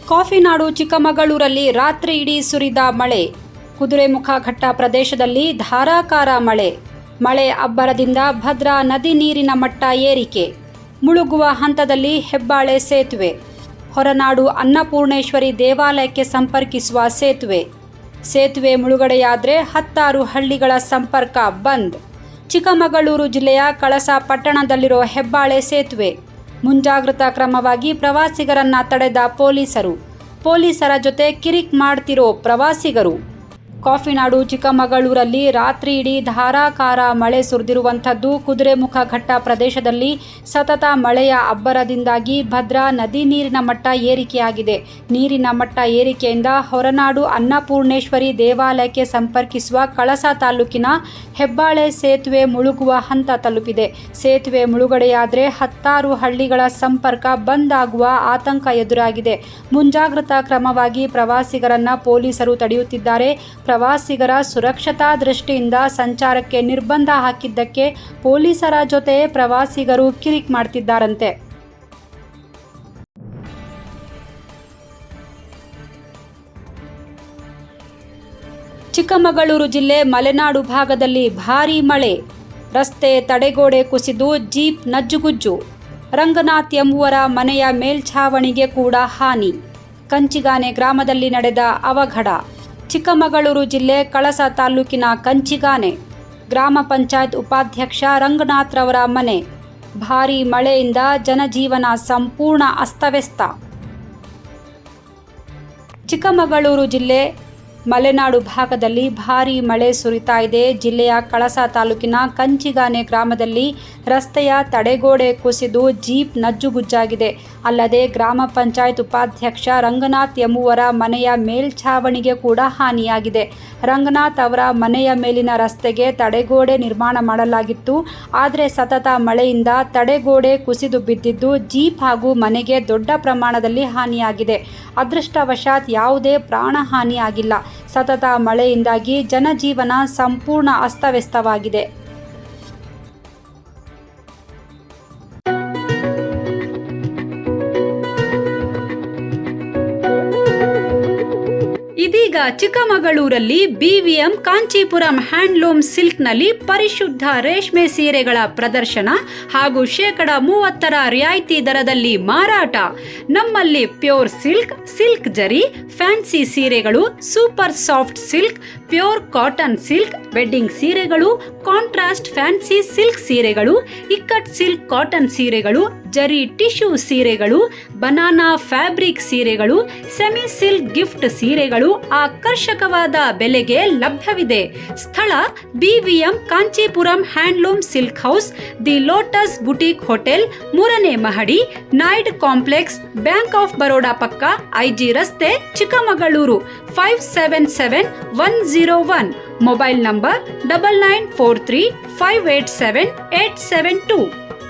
ಕಾಫಿನಾಡು ಚಿಕ್ಕಮಗಳೂರಲ್ಲಿ ರಾತ್ರಿ ಇಡೀ ಸುರಿದ ಮಳೆ. ಕುದುರೆಮುಖ ಘಟ್ಟ ಪ್ರದೇಶದಲ್ಲಿ ಧಾರಾಕಾರ ಮಳೆ ಅಬ್ಬರದಿಂದ ಭದ್ರಾ ನದಿ ನೀರಿನ ಮಟ್ಟ ಏರಿಕೆ. ಮುಳುಗುವ ಹಂತದಲ್ಲಿ ಹೆಬ್ಬಾಳೆ ಸೇತುವೆ. ಹೊರನಾಡು ಅನ್ನಪೂರ್ಣೇಶ್ವರಿ ದೇವಾಲಯಕ್ಕೆ ಸಂಪರ್ಕಿಸುವ ಸೇತುವೆ ಮುಳುಗಡೆಯಾದರೆ 10 ಹಳ್ಳಿಗಳ ಸಂಪರ್ಕ ಬಂದ್. ಚಿಕ್ಕಮಗಳೂರು ಜಿಲ್ಲೆಯ ಕಳಸ ಪಟ್ಟಣದಲ್ಲಿರೋ ಹೆಬ್ಬಾಳೆ ಸೇತುವೆ. ಮುಂಜಾಗ್ರತಾ ಕ್ರಮವಾಗಿ ಪ್ರವಾಸಿಗರನ್ನ ತಡೆದ ಪೊಲೀಸರ ಜೊತೆ ಕಿರಿಕ್ ಮಾಡ್ತಿರೋ ಪ್ರವಾಸಿಗರು. ಕಾಫಿನಾಡು ಚಿಕ್ಕಮಗಳೂರಲ್ಲಿ ರಾತ್ರಿ ಇಡೀ ಧಾರಾಕಾರ ಮಳೆ ಸುರಿದಿರುವಂಥದ್ದು. ಕುದುರೆಮುಖ ಘಟ್ಟ ಪ್ರದೇಶದಲ್ಲಿ ಸತತ ಮಳೆಯ ಅಬ್ಬರದಿಂದಾಗಿ ಭದ್ರಾ ನದಿ ನೀರಿನ ಮಟ್ಟ ಏರಿಕೆಯಾಗಿದೆ. ನೀರಿನ ಮಟ್ಟ ಏರಿಕೆಯಿಂದ ಹೊರನಾಡು ಅನ್ನಪೂರ್ಣೇಶ್ವರಿ ದೇವಾಲಯಕ್ಕೆ ಸಂಪರ್ಕಿಸುವ ಕಳಸ ತಾಲೂಕಿನ ಹೆಬ್ಬಾಳೆ ಸೇತುವೆ ಮುಳುಗುವ ಹಂತ ತಲುಪಿದೆ. ಸೇತುವೆ ಮುಳುಗಡೆಯಾದರೆ 10 ಹಳ್ಳಿಗಳ ಸಂಪರ್ಕ ಬಂದ್ ಆಗುವ ಆತಂಕ ಎದುರಾಗಿದೆ. ಮುಂಜಾಗ್ರತಾ ಕ್ರಮವಾಗಿ ಪ್ರವಾಸಿಗರನ್ನ ಪೊಲೀಸರು ತಡೆಯುತ್ತಿದ್ದಾರೆ. ಪ್ರವಾಸಿಗರ ಸುರಕ್ಷತಾ ದೃಷ್ಟಿಯಿಂದ ಸಂಚಾರಕ್ಕೆ ನಿರ್ಬಂಧ ಹಾಕಿದ್ದಕ್ಕೆ ಪೊಲೀಸರ ಜೊತೆ ಪ್ರವಾಸಿಗರು ಕಿರಿಕ್ ಮಾಡ್ತಿದ್ದಾರಂತೆ. ಚಿಕ್ಕಮಗಳೂರು ಜಿಲ್ಲೆ ಮಲೆನಾಡು ಭಾಗದಲ್ಲಿ ಭಾರೀ ಮಳೆ. ರಸ್ತೆ ತಡೆಗೋಡೆ ಕುಸಿದು ಜೀಪ್ ನಜ್ಜುಗುಜ್ಜು. ರಂಗನಾಥ್ ಎಂಬುವರ ಮನೆಯ ಮೇಲ್ಛಾವಣಿಗೆ ಕೂಡ ಹಾನಿ. ಕಂಚಿಗಾನೆ ಗ್ರಾಮದಲ್ಲಿ ನಡೆದ ಅವಘಡ. ಚಿಕ್ಕಮಗಳೂರು ಜಿಲ್ಲೆ ಕಳಸ ತಾಲೂಕಿನ ಕಂಚಿಗಾನೆ ಗ್ರಾಮ ಪಂಚಾಯತ್ ಉಪಾಧ್ಯಕ್ಷ ರಂಗನಾಥ್ ರವರ ಮನೆ. ಭಾರೀ ಮಳೆಯಿಂದ ಜನಜೀವನ ಸಂಪೂರ್ಣ ಅಸ್ತವ್ಯಸ್ತ. ಚಿಕ್ಕಮಗಳೂರು ಜಿಲ್ಲೆ ಮಲೆನಾಡು ಭಾಗದಲ್ಲಿ ಭಾರೀ ಮಳೆ ಸುರಿತಾ ಇದೆ. ಜಿಲ್ಲೆಯ ಕಳಸ ತಾಲೂಕಿನ ಕಂಚಿಗಾನೆ ಗ್ರಾಮದಲ್ಲಿ ರಸ್ತೆಯ ತಡೆಗೋಡೆ ಕುಸಿದು ಜೀಪ್ ನಜ್ಜುಗುಜ್ಜಾಗಿದೆ. ಅಲ್ಲದೆ ಗ್ರಾಮ ಪಂಚಾಯತ್ ಉಪಾಧ್ಯಕ್ಷ ರಂಗನಾಥ್ ಎಂಬುವರ ಮನೆಯ ಮೇಲ್ಛಾವಣಿಗೆ ಕೂಡ ಹಾನಿಯಾಗಿದೆ. ರಂಗನಾಥ್ ಅವರ ಮನೆಯ ಮೇಲಿನ ರಸ್ತೆಗೆ ತಡೆಗೋಡೆ ನಿರ್ಮಾಣ ಮಾಡಲಾಗಿತ್ತು. ಆದರೆ ಸತತ ಮಳೆಯಿಂದ ತಡೆಗೋಡೆ ಕುಸಿದು ಬಿದ್ದಿದ್ದು ಜೀಪ್ ಹಾಗೂ ಮನೆಗೆ ದೊಡ್ಡ ಪ್ರಮಾಣದಲ್ಲಿ ಹಾನಿಯಾಗಿದೆ. ಅದೃಷ್ಟವಶಾತ್ ಯಾವುದೇ ಪ್ರಾಣಹಾನಿ ಆಗಿಲ್ಲ. ಸತತ ಮಳೆಯಿಂದಾಗಿ ಜನಜೀವನ ಸಂಪೂರ್ಣ ಅಸ್ತವ್ಯಸ್ತವಾಗಿದೆ. ಇದೀಗ ಚಿಕ್ಕಮಗಳೂರಲ್ಲಿ BVM ಕಾಂಚೀಪುರಂ ಹ್ಯಾಂಡ್ಲೂಮ್ ಸಿಲ್ಕ್ನಲ್ಲಿ ಪರಿಶುದ್ಧ ರೇಷ್ಮೆ ಸೀರೆಗಳ ಪ್ರದರ್ಶನ ಹಾಗೂ 30% ರಿಯಾಯಿತಿ ದರದಲ್ಲಿ ಮಾರಾಟ. ನಮ್ಮಲ್ಲಿ ಪ್ಯೂರ್ ಸಿಲ್ಕ್ ಜರಿ, ಫ್ಯಾನ್ಸಿ ಸೀರೆಗಳು, super soft silk, pure cotton silk, wedding ಸೀರೆಗಳು, ಕಾಂಟ್ರಾಸ್ಟ್ ಫ್ಯಾನ್ಸಿ ಸಿಲ್ಕ್ ಸೀರೆಗಳು, ಇಕ್ಕಟ್ ಸಿಲ್ಕ್ ಕಾಟನ್ ಸೀರೆಗಳು, ಜರಿ ಟಿಶ್ಯೂ ಸೀರೆಗಳು, ಬನಾನಾ ಫ್ಯಾಬ್ರಿಕ್ ಸೀರೆಗಳು, ಸೆಮಿ ಸಿಲ್ಕ್ ಗಿಫ್ಟ್ ಸೀರೆಗಳು ಆಕರ್ಷಕವಾದ ಬೆಲೆಗೆ ಲಭ್ಯವಿದೆ. ಸ್ಥಳ BVM Kanchipuram handloom silk house, the lotus boutique hotel, 3ನೇ ಮಹಡಿ, ನಾಯ್ಡ್ ಕಾಂಪ್ಲೆಕ್ಸ್, ಬ್ಯಾಂಕ್ ಆಫ್ ಬರೋಡಾ ಪಕ್ಕ, IG ರಸ್ತೆ, ಚಿಕ್ಕಮಗಳೂರು 577101. Mobile number 9943587872.